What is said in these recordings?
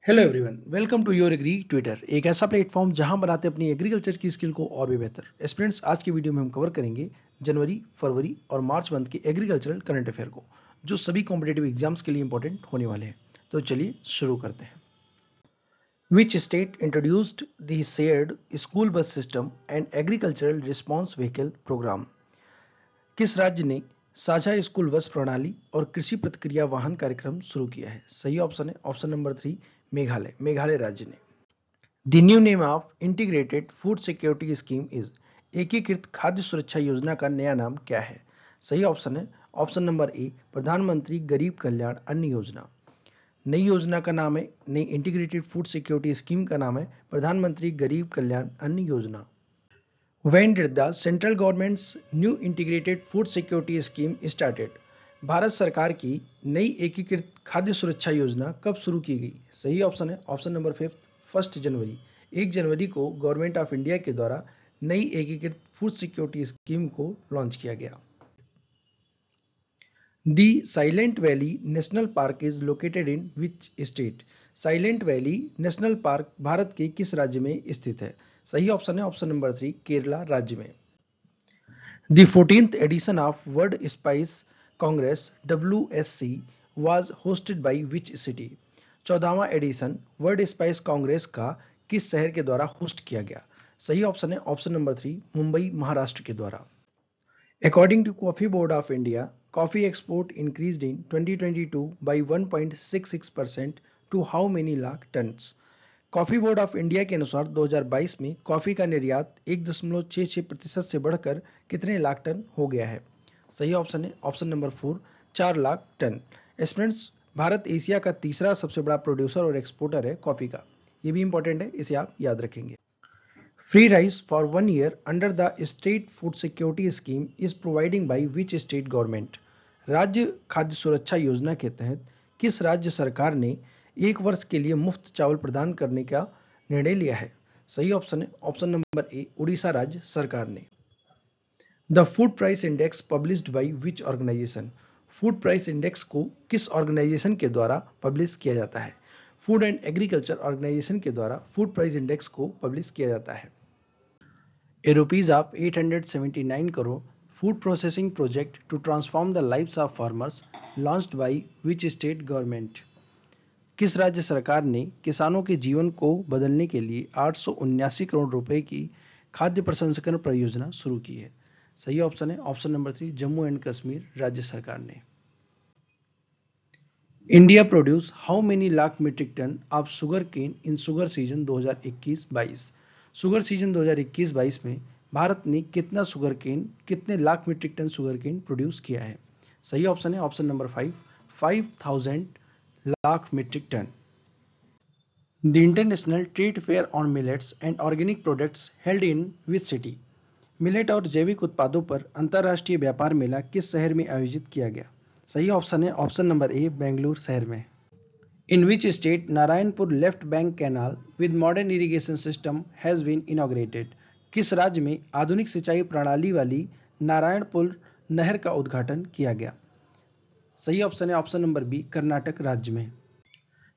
Hello everyone, welcome to your agri Twitter, एक ऐसा platform जहां बनाते हैं अपनी एग्रीकल्चर की स्किल को और भी बेहतर। स्टूडेंट्स, आज की वीडियो में हम कवर करेंगे जनवरी, फरवरी और मार्च मंथ के एग्रीकल्चरल करंट अफेयर को, जो सभी कॉम्पिटेटिव एग्जाम्स के लिए इंपॉर्टेंट होने वाले हैं। तो चलिए शुरू करते हैं। Which state introduced the shared school bus system and agricultural response vehicle programme? किस राज्य ने साझा स्कूल बस प्रणाली और कृषि प्रतिक्रिया वाहन कार्यक्रम शुरू किया है? सही ऑप्शन है ऑप्शन नंबर 3, मेघालय राज्य ने। The new name of integrated food security scheme is? एकीकृत खाद्य सुरक्षा योजना का नया नाम क्या है? सही ऑप्शन है ऑप्शन नंबर ए, प्रधानमंत्री गरीब कल्याण अन्न योजना। नई योजना का नाम है, नई इंटीग्रेटेड फूड सिक्योरिटी स्कीम का नाम है प्रधानमंत्री गरीब कल्याण अन्न योजना। When did the central government's new integrated food security scheme started? Bharat सरकार की नई एकीकृत खाद्य सुरक्षा योजना कब शुरू की गई? सही ऑप्शन है ऑप्शन नंबर 5, 1 जनवरी। 1 जनवरी को गवर्नमेंट ऑफ इंडिया के द्वारा नई एकीकृत फूड सिक्योरिटी स्कीम को लॉन्च किया गया। दी silent valley national park is located in which state? Silent valley national park Bharat के किस राज्य में स्थित है? सही ऑप्शन है ऑप्शन नंबर 3, केरला राज्य में। The 14th edition of World Spice Congress WSC was hosted by which city? 14वां एडिशन वर्ल्ड स्पाइस कांग्रेस का किस शहर के द्वारा होस्ट किया गया? सही ऑप्शन है ऑप्शन नंबर 3, मुंबई महाराष्ट्र के द्वारा। According to Coffee Board of India, coffee export increased in 2022 by 1.66% to how many lakh tons? Coffee board of India के अनुसार 2022 में कॉफी का निर्यात 1.66% से बढ़कर कितने लाख टन हो गया है? सही ऑप्शन है option number 4, 4 lakh ton. Students, Bharat Asia का तीसरा सबसे बड़ा प्रोड्यूसर और एक्सपोर्टर है कॉफी का। ये भी इंपॉर्टेंट है, इसे आप याद रखेंगे। Free rice for 1 year under the state food security scheme is providing by which state government? राज्य खाद्य सुरक्षा योजना के तहत किस राज्य सरकार ने 1 वर्ष के लिए मुफ्त चावल प्रदान करने का निर्णय लिया है? सही ऑप्शन है ऑप्शन नंबर ए, उड़ीसा राज्य सरकार ने। The food price index published by which organisation? Food price index को किस ऑर्गेनाइजेशन के द्वारा पब्लिश किया जाता है? फूड एंड एग्रीकल्चर ऑर्गेनाइजेशन के द्वारा फूड प्राइस इंडेक्स को पब्लिश किया जाता है। A rupees of 879 crore food processing project to transform the lives of farmers launched by which state government? किस राज्य सरकार ने किसानों के जीवन को बदलने के लिए 879 करोड़ रुपए की खाद्य प्रसंस्करण परियोजना शुरू की है? सही ऑप्शन है option number 3, Jammu and Kashmir राज्य सरकार ने। India produce how many lakh metric ton of sugar cane in sugar season 2021-22? Sugar season 2021-22 में भारत ने कितने lakh metric ton sugar cane produce किया है? सही ऑप्शन है option number 5, 5000 lakh metric ton. The international trade fair on millets and organic products held in which city? Millet और जैविक उत्पादों पर अंतर्राष्ट्रीय व्यापार मेला किस शहर में आयोजित किया गया? सही ऑप्शन है ऑप्शन नंबर ए, बेंगलुरु शहर में। In which state Narayanpur left bank canal with modern irrigation system has been inaugurated? किस राज्य में आधुनिक सिंचाई प्रणाली वाली नारायणपुर नहर का उद्घाटन किया गया? सही ऑप्शन है ऑप्शन नंबर बी, कर्नाटक राज्य में।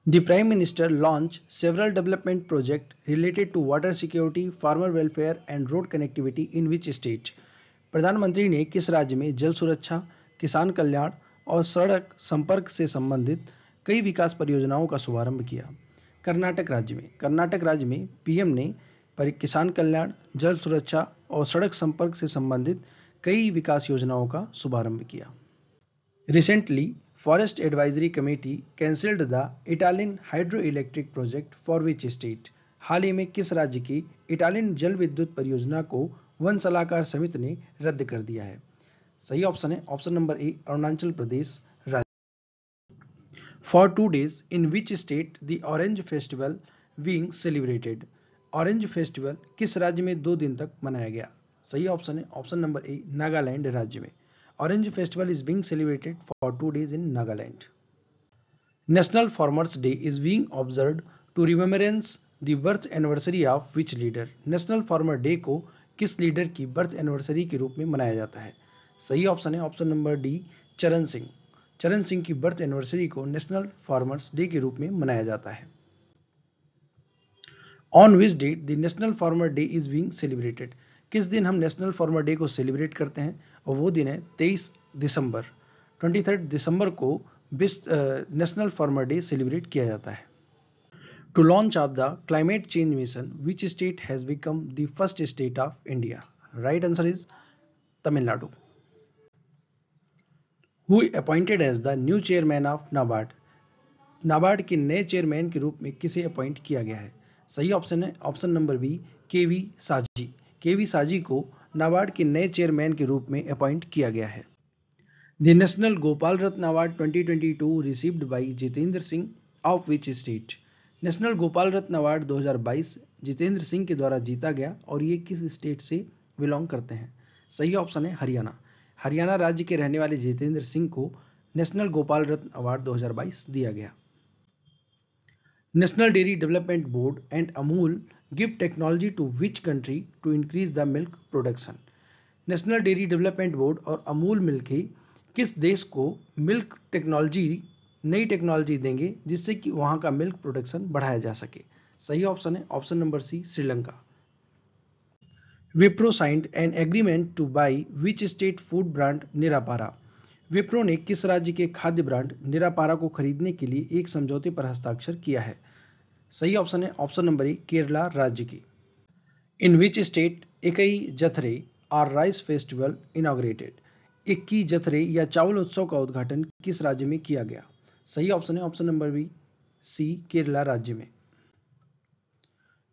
The Prime Minister launched several development projects related to water security, farmer welfare and road connectivity in which state? प्रधानमंत्री ने किस राज्य में जल सुरक्षा, किसान कल्याण और सड़क संपर्क से संबंधित कई विकास परियोजनाओं का शुभारंभ किया? कर्नाटक राज्य में। कर्नाटक राज्य में पीएम ने किसान कल्याण, जल सुरक्षा और सड़क संपर्क से संबंधित कई विकास योजनाओं का शुभारंभ किया। Recently, Forest Advisory Committee cancelled the Italian hydroelectric project for which state? हाल ही में किस राज्य की इटालियन जल विद्युत परियोजना को वन सलाहकार समिति ने रद्द कर दिया है? सही ऑप्शन है ऑप्शन नंबर ए, अरुणाचल प्रदेश राज्य। For 2 days in which state the Orange Festival being celebrated? Orange festival किस राज्य में 2 दिन तक मनाया गया? सही ऑप्शन है ऑप्शन नंबर ए, नागालैंड राज्य में। Orange Festival is being celebrated for 2 days in Nagaland. National Farmers Day is being observed to remembrance the birth anniversary of which leader? National Farmer Day को किस लीडर की बर्थ एनिवर्सरी के रूप में मनाया जाता है? सही ऑप्शन है ऑप्शन नंबर डी, चरण सिंह। चरण सिंह की बर्थ एनिवर्सरी को नेशनल फार्मर्स डे के रूप में मनाया जाता है। On which date the national farmer day is being celebrated, किस दिन हम नेशनल फार्मर डे को सेलिब्रेट करते हैं, और वो दिन है 23 दिसंबर। 23 दिसंबर को नेशनल फार्मर डे सेलिब्रेट किया जाता है। To launch of the climate change mission which state has become the first state of India, right answer is Tamil Nadu. Who appointed as the new chairman of NABARD, NABARD के नए चेयरमैन के रूप में किसे appoint किया गया है। सही ऑप्शन है ऑप्शन नंबर बी, केवी साजी। केवी साजी को नाबार्ड के नए चेयरमैन के रूप में अपॉइंट किया गया है। The national Gopal Ratna award 2022 received by Jitendra Singh of which state, national Gopal Ratna award 2022 Jitendra Singh के द्वारा जीता गया और ये किस स्टेट से बिलोंग करते हैं। सही ऑप्शन है हरियाणा। हरियाणा राज्य के रहने वाले जितेंद्र सिंह को नेशनल गोपाल रत्न अवार्ड 2022 दिया गया। National dairy development board and Amul give technology to which country to increase the milk production, national dairy development board और अमूल मिलकर किस देश को मिल्क टेक्नोलॉजी, नई टेक्नोलॉजी देंगे जिससे कि वहां का मिल्क प्रोडक्शन बढ़ाया जा सके। सही ऑप्शन है option number C, Sri Lanka. Wipro signed an agreement to by which state food brand Nirapara, Wipro ने किस राज्य के खाद्य ब्रांड निरापारा को खरीदने के लिए एक समझौते पर हस्ताक्षर किया है। सही ऑप्शन है ऑप्शन नंबर ए, केरला राज्य की। इन विच स्टेट एकई जथरे आर राइस फेस्टिवल इनॉग्रेटेड, इक्की जथरे या चावल उत्सव का उद्घाटन किस राज्य में किया गया। सही ऑप्शन है option number B, C, Kerala राज्य में।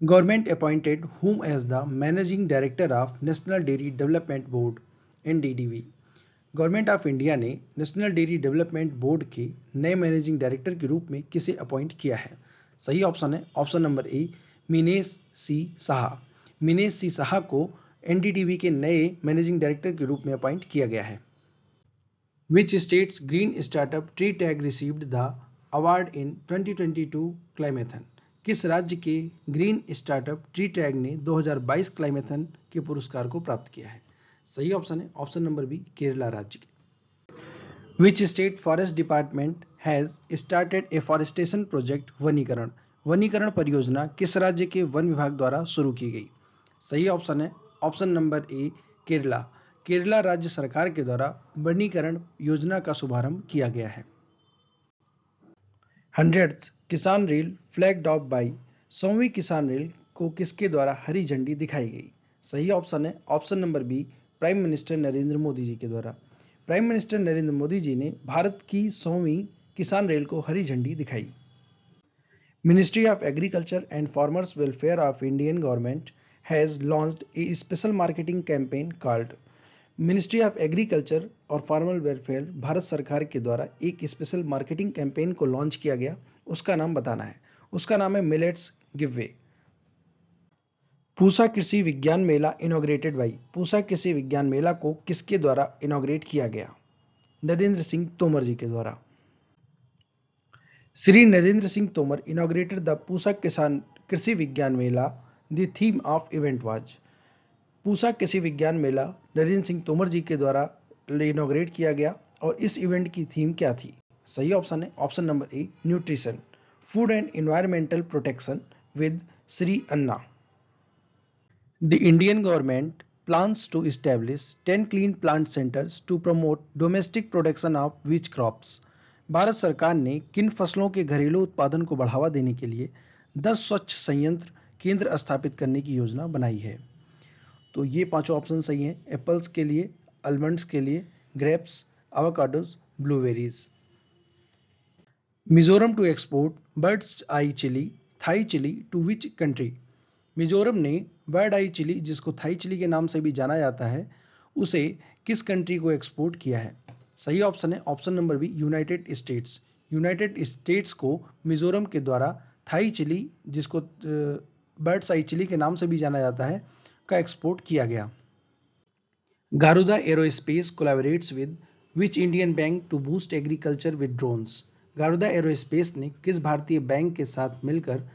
Government appointed whom as the managing director of national dairy development board NDDB, government of India ने नेशनल डेयरी डेवलपमेंट बोर्ड के नए मैनेजिंग डायरेक्टर के रूप में किसे अपॉइंट किया है। सही ऑप्शन है ऑप्शन नंबर ए, मिनेश सी साहा। मिनेश सी साहा को NDDB के नए मैनेजिंग डायरेक्टर के रूप में अपॉइंट किया गया है। Which states green startup tree tag received the award in 2022 क्लाइमेथन, किस राज्य के ग्रीन स्टार्टअप ट्री टैग ने 2022 क्लाइमेथन के पुरस्कार को प्राप्त किया है। सही ऑप्शन है ऑप्शन नंबर बी, केरला राज्य के। Which state forest department has started afforestation project वनीकरण, वनीकरण परियोजना किस राज्य के वन विभाग द्वारा शुरू की गई। सही ऑप्शन है ऑप्शन नंबर ए, केरला। केरला राज्य सरकार के द्वारा वनीकरण योजना का शुभारंभ किया गया है। 100th किसान रेल फ्लैग्ड ऑफ बाई, 100वीं किसान रेल को किसके द्वारा हरी झंडी दिखाई गई। सही ऑप्शन है option number B, prime minister Narendra Modi ji के द्वारा। प्राइम मिनिस्टर नरेंद्र मोदी जी ने भारत की 100वीं किसान रेल को हरी झंडी दिखाई। Ministry of agriculture and farmers welfare of Indian government has launched A special marketing campaign called, ministry of agriculture और फार्मर वेलफेयर भारत सरकार के द्वारा एक स्पेशल मार्केटिंग कैंपेन को लॉन्च किया गया, उसका नाम बताना है। उसका नाम है millets give way. Pusa Krishi Vigyan Mela inaugurated by, Pusa Krishi Vigyan मेला को किसके द्वारा इनॉग्रेट किया गया। नरेंद्र सिंह तोमर जी के द्वारा। Shri Narendra Singh Tomar inaugurated the Pusa Kisan Krishi Vigyan Mela, the theme of event was, Pusa Krishi Vigyan मेला नरेंद्र सिंह तोमर जी के द्वारा इनॉग्रेट किया गया और इस इवेंट की थीम क्या थी। सही ऑप्शन है option number A, nutrition, food and environmental protection with Shri Anna. The Indian government plans to establish 10 clean plant centers to promote domestic production of which crops, Bharat सरकार ने किन फसलों के घरेलू उत्पादन को बढ़ावा देने के लिए 10 स्वच्छ संयंत्र केंद्र स्थापित करने की योजना बनाई है। तो ये पांचों ऑप्शन सही हैं, एप्पल्स के लिए, आलमंड्स के लिए, grapes, avocados, blueberries. Mizoram to export birds eye chili Thai chili to which country, Mizoram ने बर्ड आई चिली, जिसको थाई चिली के नाम से भी जाना जाता है, उसे किस कंट्री को एक्सपोर्ट किया है। सही ऑप्शन है option number B, United States. United States को मिजोरम के द्वारा थाई चिली, जिसको बर्ड्स आई चिली के नाम से भी जाना जाता है, का एक्सपोर्ट किया गया। Garuda aerospace collaborates with which Indian bank to boost agriculture with drones, Garuda aerospace ने किस भारतीय बैंक के साथ मिलकर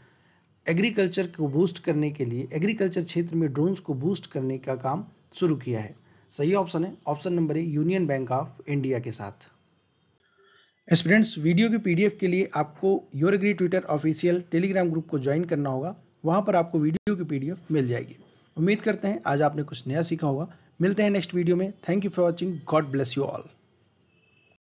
एग्रीकल्चर को बूस्ट करने के लिए एग्रीकल्चर क्षेत्र में ड्रोन्स को बूस्ट करने का काम शुरू किया है। सही ऑप्शन है option number A, union bank of India के साथ। स्टूडेंट्स, वीडियो की PDF के लिए आपको your agri twitter official telegram group को ज्वाइन करना होगा। वहां पर आपको वीडियो की PDF मिल जाएगी। उम्मीद करते हैं आज आपने कुछ नया सीखा होगा। मिलते हैं नेक्स्ट वीडियो में। Thank you for watching. God bless you all.